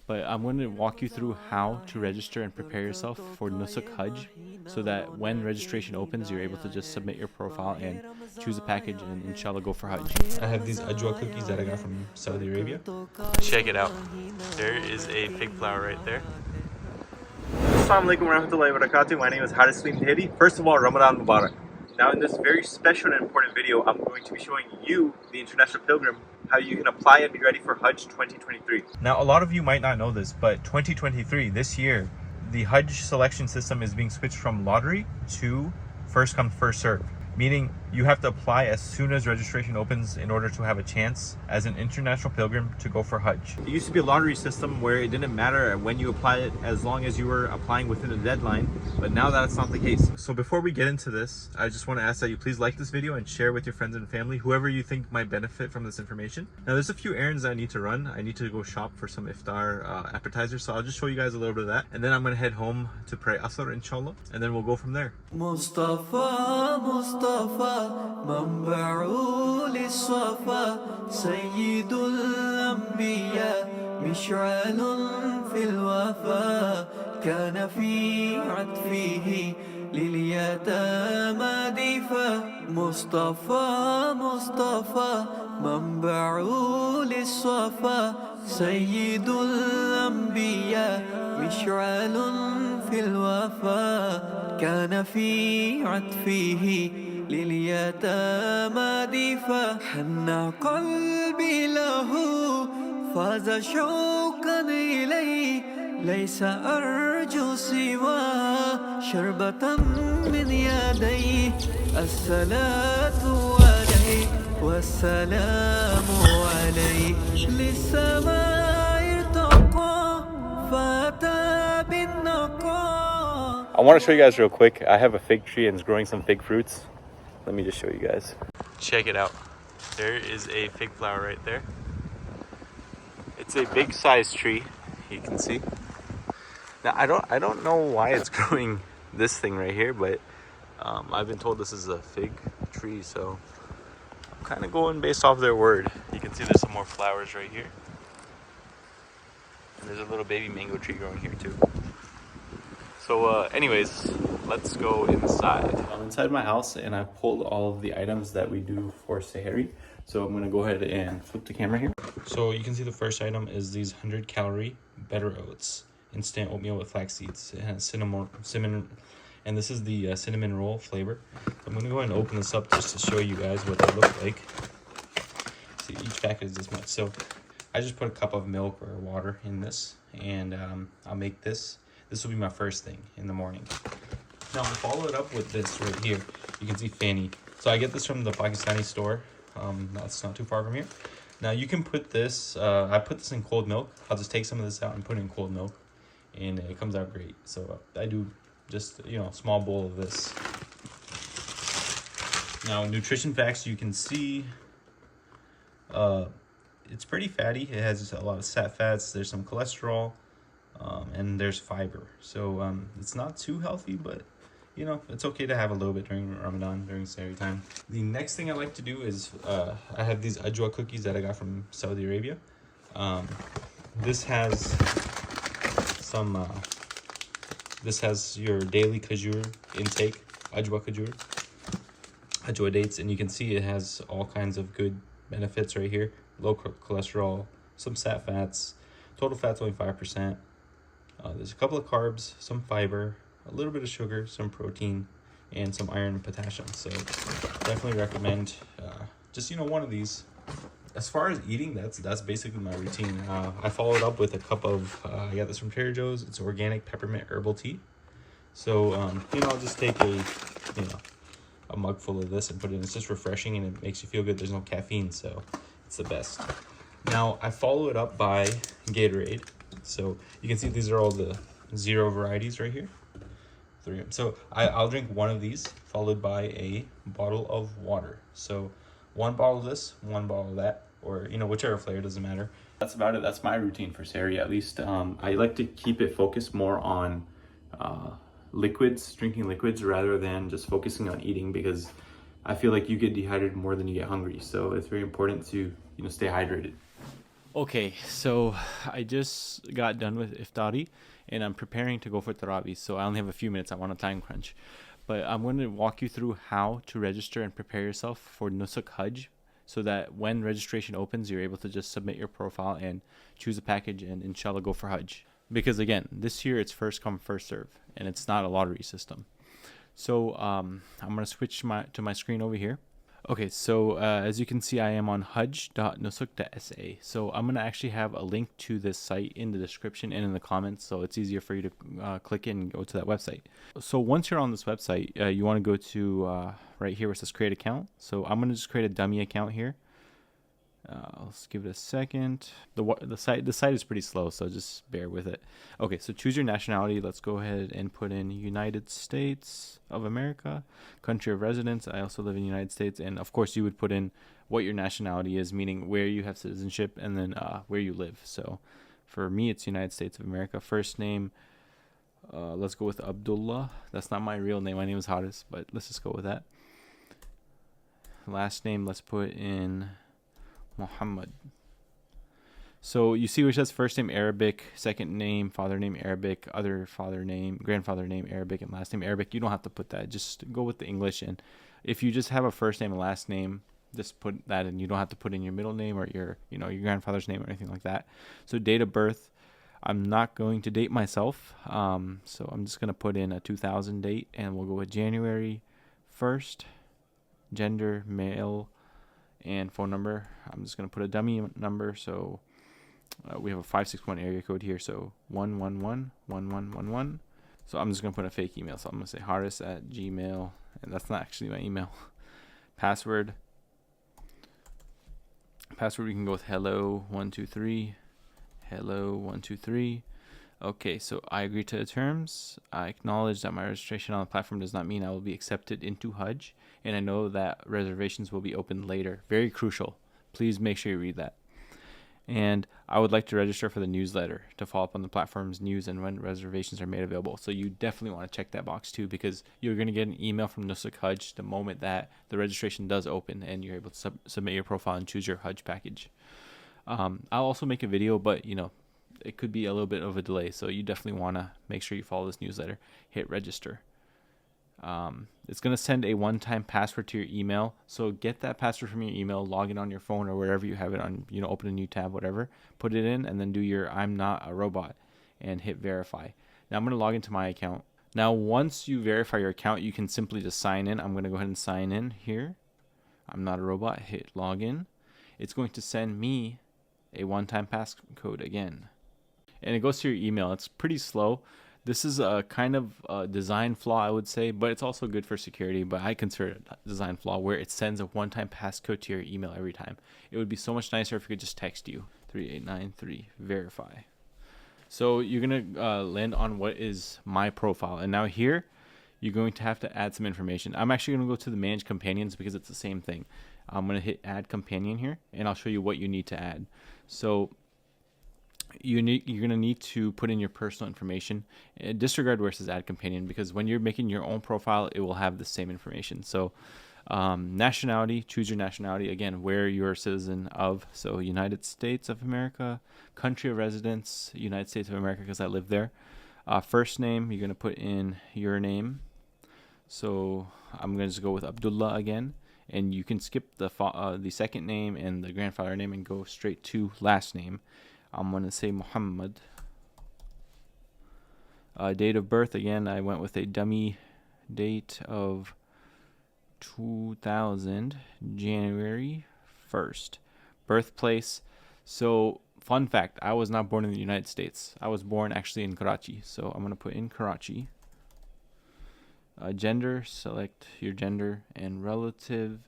but I'm going to walk you through how to register and prepare yourself for Nusuk Hajj so that when registration opens, you're able to just submit your profile and choose a package and inshallah go for Hajj. I have these ajwa cookies that I got from Saudi Arabia. Check it out. There is a fig flower right there. Assalamu alaikum warahmatullahi wabarakatuh. My name is Haris Tahiri. First of all, Ramadan Mubarak. Now in this very special and important video, I'm going to be showing you, the international pilgrim, how you can apply and be ready for Hajj 2023. Now a lot of you might not know this, but 2023, this year, the Hajj selection system is being switched from lottery to first come first serve. Meaning you have to apply as soon as registration opens in order to have a chance as an international pilgrim to go for Hajj. It used to be a lottery system where it didn't matter when you apply it as long as you were applying within a deadline, but now that's not the case. So before we get into this, I just want to ask that you please like this video and share with your friends and family, whoever you think might benefit from this information. Now there's a few errands I need to run. I need to go shop for some iftar appetizers, so I'll just show you guys a little bit of that, and then I'm going to head home to pray Asr inshallah, and then we'll go from there. منبع للصفا سيد الأنبياء مشعل في الوفا كان في عطفه لليتامى دفا مصطفى منبع للصفا سيد الأنبياء مشعل في الوفا كان في عطفه لليتامى دفا حن قلبي له فاز شوقا إليه ليس أرجو سوى شربة من يديه الصلاة عليه والسلام عليه للسماء ارتقى فأتى بالنقاء. I want to show you guys real quick. I have a fig tree and it's growing some fig fruits. Let me just show you guys. Check it out. There is a fig flower right there. It's a big size tree, you can see. Now I don't know why it's growing this thing right here, but I've been told this is a fig tree, so I'm kind of going based off their word. You can see there's some more flowers right here. And there's a little baby mango tree growing here too. So anyways, let's go inside. I'm inside my house and I've pulled all of the items that we do for Sahari. So I'm gonna go ahead and flip the camera here. So you can see the first item is these 100 calorie better oats, instant oatmeal with flax seeds. It has cinnamon, and this is the cinnamon roll flavor. So I'm gonna go ahead and open this up just to show you guys what they look like. See, each packet is this much. So I just put a cup of milk or water in this, and I'll make this. This will be my first thing in the morning. Now I'll follow it up with this right here. You can see Fanny. So I get this from the Pakistani store. That's not too far from here. Now you can put this, I put this in cold milk. I'll just take some of this out and put it in cold milk, and it comes out great. So I do just, a small bowl of this. Now nutrition facts, you can see it's pretty fatty. It has a lot of sat fats. There's some cholesterol. And there's fiber, so it's not too healthy, but it's okay to have a little bit during Ramadan, during Sahari time. The next thing I like to do is I have these ajwa cookies that I got from Saudi Arabia. This has some this has your daily khajur intake, ajwa khajur, ajwa dates, and you can see it has all kinds of good benefits right here. Low cholesterol, some sat fats, total fat's only 5%. There's a couple of carbs, some fiber, a little bit of sugar, some protein, and some iron and potassium. So definitely recommend just one of these. As far as eating, that's basically my routine. I followed up with a cup of I got this from Trader Joe's. It's organic peppermint herbal tea. So I'll just take a mug full of this and put it in. It's just refreshing and it makes you feel good. There's no caffeine, so it's the best. Now I follow it up by Gatorade. So you can see these are all the zero varieties right here. 3. So I'll drink one of these followed by a bottle of water. So 1 bottle of this, 1 bottle of that, or whichever flavor, doesn't matter. That's about it. That's my routine for Sahari, at least. I like to keep it focused more on drinking liquids rather than just focusing on eating, because I feel like you get dehydrated more than you get hungry. So it's very important to stay hydrated. Okay, so I just got done with iftari, and I'm preparing to go for tarawih. So I only have a few minutes. I'm on a time crunch, but I'm going to walk you through how to register and prepare yourself for Nusuk Hajj, so that when registration opens, you're able to just submit your profile and choose a package, and inshallah go for Hajj. Because again, this year it's first come first serve, and it's not a lottery system. So I'm going to switch to my screen over here. Okay, so as you can see, I am on hajj.nusuk.sa. So I'm going to actually have a link to this site in the description and in the comments, so it's easier for you to click in and go to that website. So once you're on this website, you want to go to right here where it says create account. So I'm going to just create a dummy account here. Let's give it a second. The site is pretty slow, so just bear with it. Okay, so choose your nationality. Let's go ahead and put in United States of America. Country of residence, I also live in the United States, and of course you would put in what your nationality is, meaning where you have citizenship, and then where you live. So for me, it's United States of America. First name, let's go with Abdullah. That's not my real name. My name is Haris, but let's just go with that. Last name, let's put in Muhammad. So you see where it says first name Arabic, second name, father name Arabic, other father name, grandfather name Arabic, and last name Arabic. You don't have to put that. Just go with the English. And if you just have a first name and last name, just put that in. You don't have to put in your middle name or your grandfather's name or anything like that. So date of birth, I'm not going to date myself. So I'm just going to put in a 2000 date, and we'll go with January 1st. Gender, male, and phone number. I'm just going to put a dummy number. So we have a 561 area code here. So 1111111. So I'm just going to put a fake email. So I'm going to say haris@gmail. And that's not actually my email. Password. We can go with hello123. Hello123. Okay, so I agree to the terms. I acknowledge that my registration on the platform does not mean I will be accepted into Hajj, and I know that reservations will be opened later. Very crucial. Please make sure you read that. And I would like to register for the newsletter to follow up on the platform's news and when reservations are made available. So you definitely want to check that box too, because you're going to get an email from Nusuk Hajj the moment that the registration does open and you're able to submit your profile and choose your Hajj package. I'll also make a video, but it could be a little bit of a delay, so you definitely want to make sure you follow this newsletter. Hit register. It's going to send a one-time password to your email, so get that password from your email, log in on your phone or wherever you have it on, open a new tab, whatever, put it in, and then do your I'm not a robot and hit verify. Now I'm going to log into my account. Now once you verify your account, you can simply just sign in. I'm going to go ahead and sign in here. I'm not a robot. Hit login. It's going to send me a one-time passcode again, and it goes to your email. It's pretty slow. This is a kind of a design flaw, I would say, but it's also good for security. But I consider it a design flaw where it sends a one-time passcode to your email every time. It would be so much nicer if it could just text you 3893 verify. So you're gonna land on what is my profile, and now here you're going to have to add some information. I'm actually gonna go to the manage companions because it's the same thing. I'm gonna hit add companion here, and I'll show you what you need to add. So you're going to need to put in your personal information. Disregard where it says add companion, because when you're making your own profile, it will have the same information. So nationality, choose your nationality, again, where you're a citizen of. So United States of America. Country of residence, United States of America, because I live there. First name, you're going to put in your name. So I'm going to just go with Abdullah again, and you can skip the second name and the grandfather name and go straight to last name. I'm going to say Muhammad. Date of birth, again, I went with a dummy date of 2000, January 1st. Birthplace. So, fun fact, I was not born in the United States. I was born actually in Karachi. So, I'm going to put in Karachi. Gender, select your gender, and relative.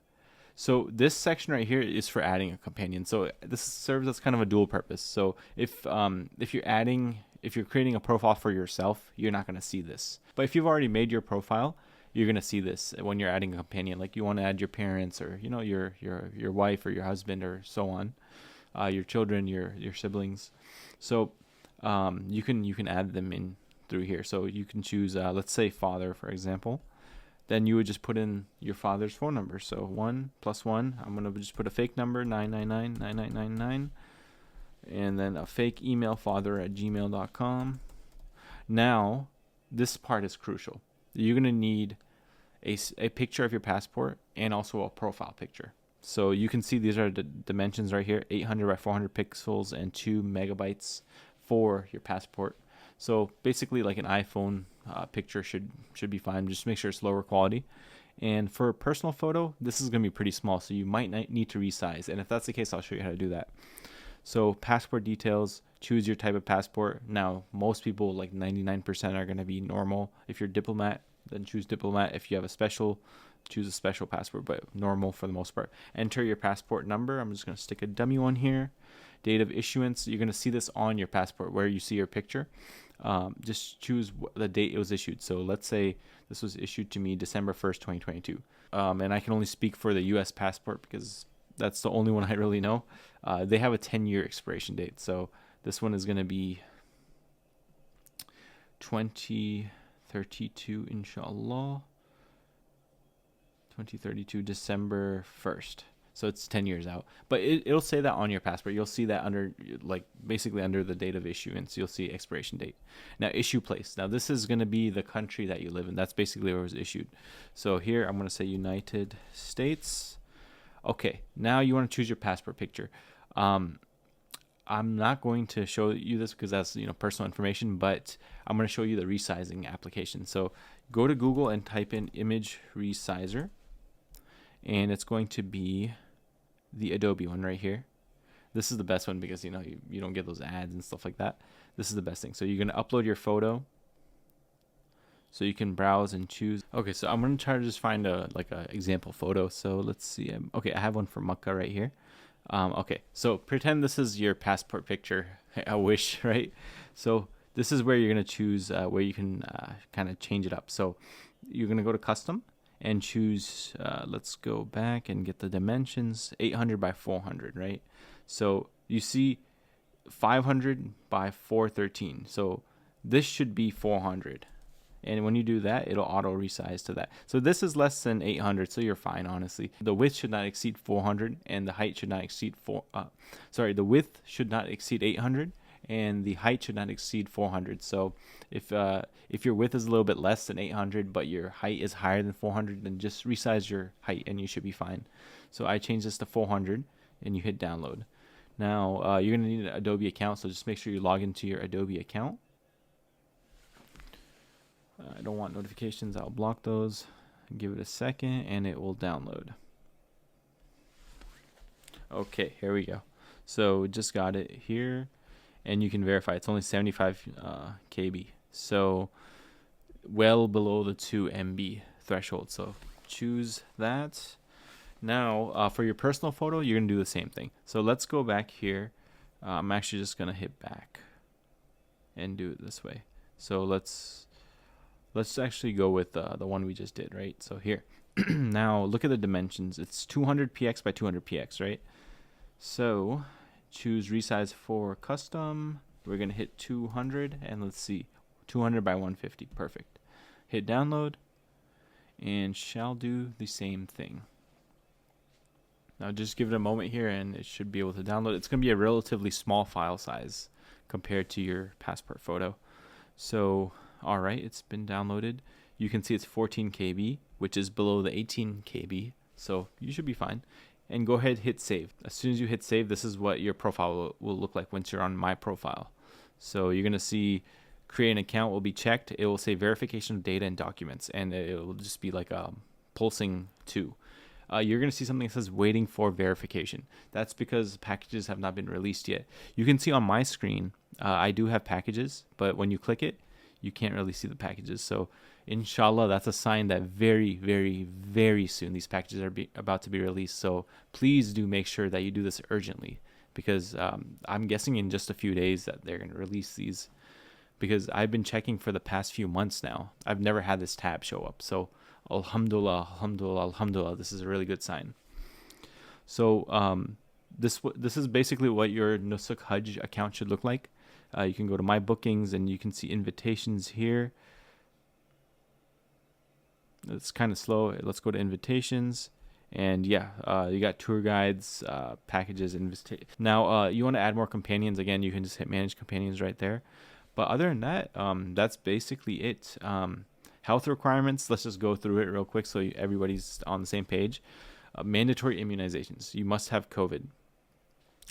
So this section right here is for adding a companion. So this serves as kind of a dual purpose. So if you're creating a profile for yourself, you're not going to see this. But if you've already made your profile, you're going to see this when you're adding a companion. Like you want to add your parents, or your wife or your husband, or so on, your children, your siblings. So you can add them in through here. So you can choose let's say father, for example. Then you would just put in your father's phone number. So 1 + 1. I'm going to just put a fake number, 999 9999. and then a fake email, father@gmail.com. Now, this part is crucial. You're going to need a picture of your passport and also a profile picture. So you can see these are the dimensions right here, 800 by 400 pixels and 2 megabytes for your passport. So basically like an iPhone picture should be fine. Just make sure it's lower quality. And for a personal photo, this is going to be pretty small, so you might need to resize. And if that's the case, I'll show you how to do that. So passport details, choose your type of passport. Now, most people, like 99%, are going to be normal. If you're diplomat, then choose diplomat. If you have a special, choose a special passport, but normal for the most part. Enter your passport number. I'm just going to stick a dummy one here. Date of issuance. You're going to see this on your passport where you see your picture. Just choose the date it was issued. So let's say this was issued to me December 1st, 2022. And I can only speak for the U.S. passport because that's the only one I really know. They have a 10-year expiration date. So this one is going to be 2032, inshallah. 2032, December 1st. So it's 10 years out. But it'll say that on your passport. You'll see that under, like, basically under the date of issuance. You'll see expiration date. Now, issue place. Now, this is going to be the country that you live in. That's basically where it was issued. So here, I'm going to say United States. Okay, now you want to choose your passport picture. I'm not going to show you this because that's, personal information, but I'm going to show you the resizing application. So go to Google and type in image resizer, and it's going to be the Adobe one right here. This is the best one because, you don't get those ads and stuff like that. This is the best thing. So you're going to upload your photo. So you can browse and choose. Okay, so I'm going to try to just find a example photo. So let's see. Okay, I have one for Makkah right here. Okay, so pretend this is your passport picture. I wish, right? So this is where you're going to choose where you can kind of change it up. So you're going to go to custom and choose, let's go back and get the dimensions, 800 by 400, right? So you see 500 by 413. So this should be 400. And when you do that, it'll auto resize to that. So this is less than 800, so you're fine, honestly. The width should not exceed 400, and the height should not exceed the width should not exceed 800, and the height should not exceed 400. So if your width is a little bit less than 800, but your height is higher than 400, then just resize your height, and you should be fine. So I changed this to 400, and you hit download. Now you're gonna need an Adobe account, so just make sure you log into your Adobe account. I don't want notifications. I'll block those. Give it a second and it will download. Okay, here we go. So just got it here, and you can verify it's only 75 KB. So well below the 2 MB threshold. So choose that. Now for your personal photo, you're going to do the same thing. So let's go back here. I'm actually just going to hit back and do it this way. So let's actually go with the one we just did, right? So here, now look at the dimensions. It's 200 px by 200 px, right? So choose resize for custom. We're gonna hit 200, and let's see, 200 by 150, perfect. Hit download, and shall do the same thing. Now just give it a moment here, and it should be able to download. It's gonna be a relatively small file size compared to your passport photo. So all right, it's been downloaded. You can see it's 14 KB, which is below the 18 KB, so you should be fine. And go ahead, hit save. As soon as you hit save, this is what your profile will look like once you're on my profile. So you're gonna see create an account will be checked. It will say verification of data and documents, and it will just be like pulsing 2. You're going to see something that says waiting for verification. That's because packages have not been released yet. You can see on my screen, I do have packages, but when you click it, you can't really see the packages. So inshallah, that's a sign that very, very, very soon these packages are about to be released. So please do make sure that you do this urgently, because I'm guessing in just a few days that they're going to release these, because I've been checking for the past few months now. I've never had this tab show up. So alhamdulillah, alhamdulillah, alhamdulillah, this is a really good sign. So this is basically what your Nusuk Hajj account should look like. You can go to my bookings and you can see invitations here. It's kind of slow. Let's go to invitations, And yeah, you got tour guides, packages, now you want to add more companions. Again, you can just hit manage companions right there. But other than that, that's basically it. Health requirements, let's just go through it real quick so everybody's on the same page. Mandatory immunizations, you must have COVID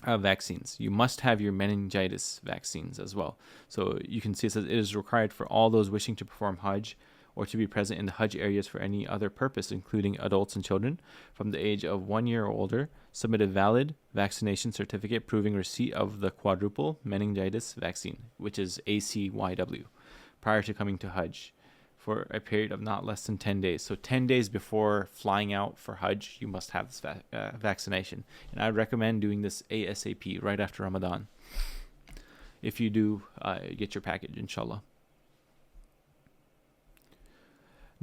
vaccines. You must have your meningitis vaccines as well. So you can see it says it is required for all those wishing to perform Hajj or to be present in the Hajj areas for any other purpose, including adults and children from the age of 1 year or older, submit a valid vaccination certificate proving receipt of the quadruple meningitis vaccine, which is ACYW, prior to coming to Hajj for a period of not less than 10 days. So 10 days before flying out for Hajj, you must have this vaccination. And I recommend doing this ASAP, right after Ramadan, if you do get your package, inshallah.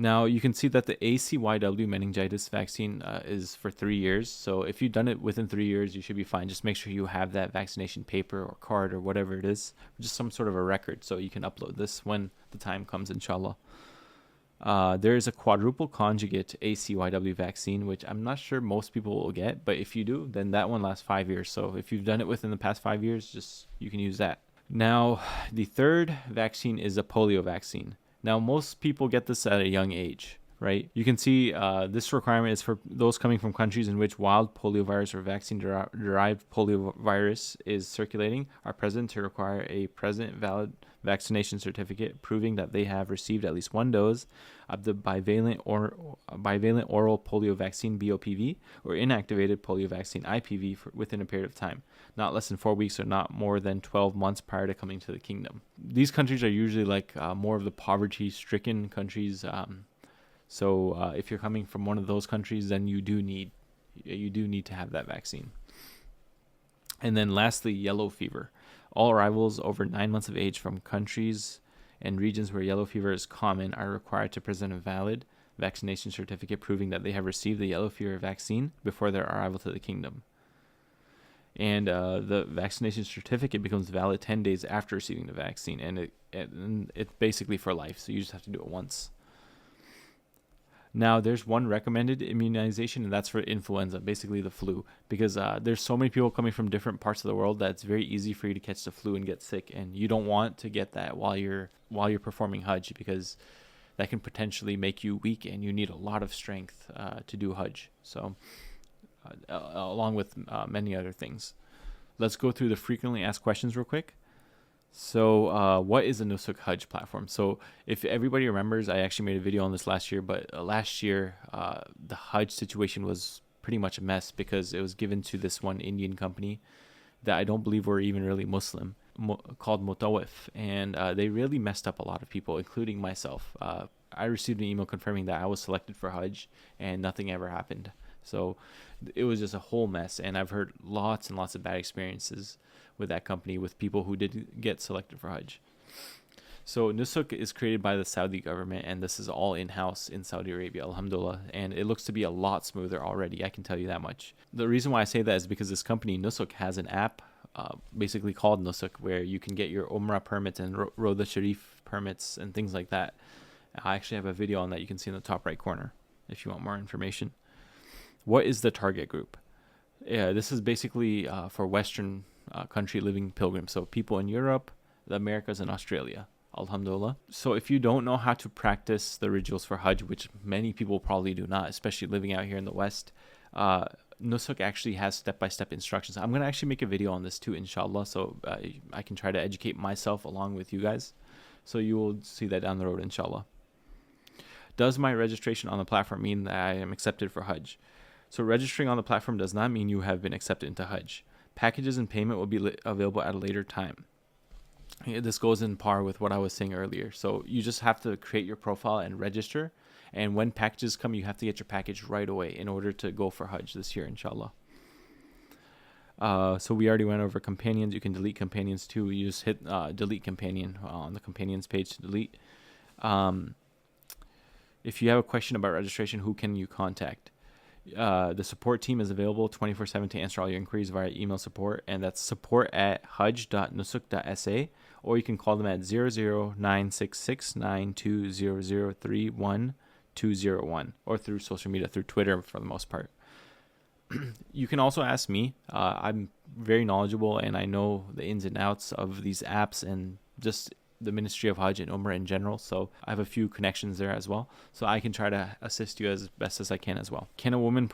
Now, you can see that the ACYW meningitis vaccine is for 3 years. So if you've done it within 3 years, you should be fine. Just make sure you have that vaccination paper or card or whatever it is, just some sort of a record, so you can upload this when the time comes, inshallah. There is a quadruple conjugate ACYW vaccine, which I'm not sure most people will get, but if you do, then that one lasts 5 years. So if you've done it within the past 5 years, you can use that. Now, the third vaccine is a polio vaccine. Now, most people get this at a young age, right? You can see this requirement is for those coming from countries in which wild poliovirus or vaccine-derived poliovirus is circulating are present to require a present valid vaccination certificate proving that they have received at least one dose of the bivalent oral polio vaccine BOPV or inactivated polio vaccine IPV within a period of time, not less than 4 weeks or not more than 12 months prior to coming to the kingdom. These countries are usually like more of the poverty-stricken countries. So if you're coming from one of those countries, then you do need to have that vaccine. And then lastly, yellow fever. All arrivals over 9 months of age from countries and regions where yellow fever is common are required to present a valid vaccination certificate proving that they have received the yellow fever vaccine before their arrival to the kingdom. And the vaccination certificate becomes valid 10 days after receiving the vaccine, and it's basically for life, so you just have to do it once. Now, there's one recommended immunization, and that's for influenza, basically the flu, because there's so many people coming from different parts of the world that it's very easy for you to catch the flu and get sick, and you don't want to get that while you're performing Hajj, because that can potentially make you weak, and you need a lot of strength to do Hajj. So, along with many other things. Let's go through the frequently asked questions real quick. So what is the Nusuk Hajj platform? So if everybody remembers, I actually made a video on this last year, but last year the Hajj situation was pretty much a mess because it was given to this one Indian company that I don't believe were even really Muslim, called Mutawif, and they really messed up a lot of people, including myself. I received an email confirming that I was selected for Hajj and nothing ever happened. So it was just a whole mess, and I've heard lots and lots of bad experiences with that company, with people who did get selected for Hajj. So Nusuk is created by the Saudi government, and this is all in-house in Saudi Arabia, alhamdulillah, and it looks to be a lot smoother already, I can tell you that much. The reason why I say that is because this company, Nusuk, has an app basically called Nusuk, where you can get your Umrah permits and Roda Sharif permits and things like that. I actually have a video on that you can see in the top right corner if you want more information. What is the target group? Yeah, this is basically for Western country living pilgrims, so people in Europe, the Americas, and Australia, alhamdulillah. So if you don't know how to practice the rituals for Hajj, which many people probably do not, especially living out here in the West, Nusuk actually has step-by-step instructions. I'm going to actually make a video on this too, inshallah, so I can try to educate myself along with you guys. So you will see that down the road, inshallah. Does my registration on the platform mean that I am accepted for Hajj? So registering on the platform does not mean you have been accepted into Hajj. Packages and payment will be available at a later time. This goes in par with what I was saying earlier. So you just have to create your profile and register. And when packages come, you have to get your package right away in order to go for Hajj this year, inshallah. So we already went over companions. You can delete companions too. You just hit delete companion on the companions page to delete. If you have a question about registration, who can you contact? The support team is available 24/7 to answer all your inquiries via email support, and that's support@hajj.nusuk.sa, or you can call them at 00966920031 201, or through social media, through Twitter for the most part. You can also ask me. I'm very knowledgeable and I know the ins and outs of these apps and just the Ministry of Hajj and Umrah in general. So I have a few connections there as well. So I can try to assist you as best as I can as well. Can a woman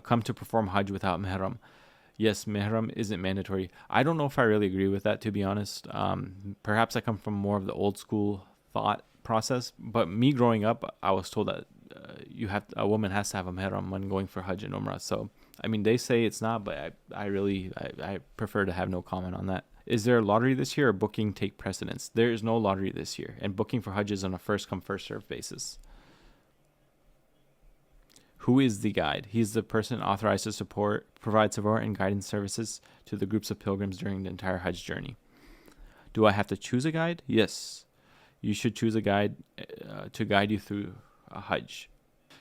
come to perform Hajj without Mihram? Yes, Mihram isn't mandatory. I don't know if I really agree with that, to be honest. Perhaps I come from more of the old school thought process, but me growing up, I was told that a woman has to have a Mihram when going for Hajj and Umrah. So, I mean, they say it's not, but I prefer to have no comment on that. Is there a lottery this year or booking take precedence? There is no lottery this year, and booking for Hajj is on a first come, first served basis. Who is the guide? He's the person authorized to provide support and guidance services to the groups of pilgrims during the entire Hajj journey. Do I have to choose a guide? Yes. You should choose a guide to guide you through a Hajj.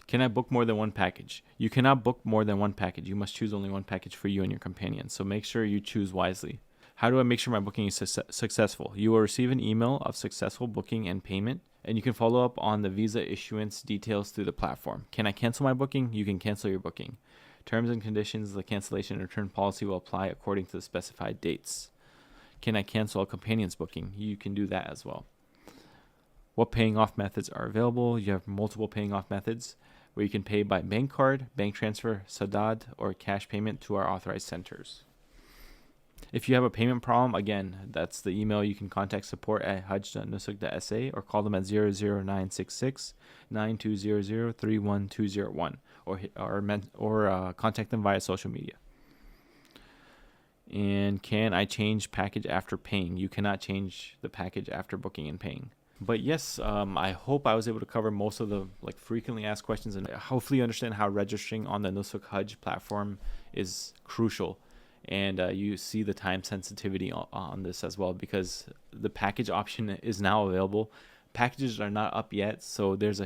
Can I book more than one package? You cannot book more than one package. You must choose only one package for you and your companion. So make sure you choose wisely. How do I make sure my booking is successful? You will receive an email of successful booking and payment, and you can follow up on the visa issuance details through the platform. Can I cancel my booking? You can cancel your booking. Terms and conditions, the cancellation and return policy will apply according to the specified dates. Can I cancel a companion's booking? You can do that as well. What paying off methods are available? You have multiple paying off methods where you can pay by bank card, bank transfer, sadad, or cash payment to our authorized centers. If you have a payment problem, again, that's the email. You can contact support at hajj.nusuk.sa or call them at 00966 9200 31201 or contact them via social media. And can I change package after paying? You cannot change the package after booking and paying. But yes, I hope I was able to cover most of the frequently asked questions, and hopefully you understand how registering on the Nusuk Hajj platform is crucial. And you see the time sensitivity on this as well, because the package option is now available. Packages are not up yet, so that's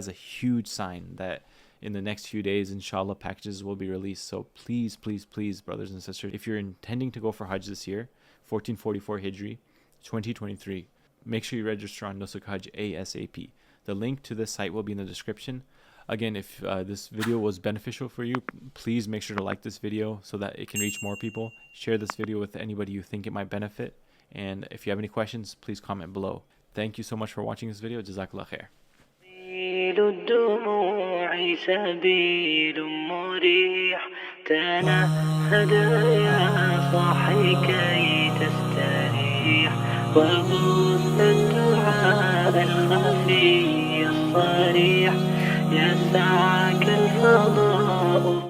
a huge sign that in the next few days, inshallah, packages will be released. So please, please, please, brothers and sisters, if you're intending to go for Hajj this year, 1444 Hijri, 2023, make sure you register on Nusuk Hajj ASAP. The link to this site will be in the description. Again, if this video was beneficial for you, please make sure to like this video so that it can reach more people. Share this video with anybody you think it might benefit. And if you have any questions, please comment below. Thank you so much for watching this video. Jazakallah khair. الدموع سبيل مريح تنهد يا صاحي كي تستريح وبث الدعاء الخفي الصريح يسعك الفضاء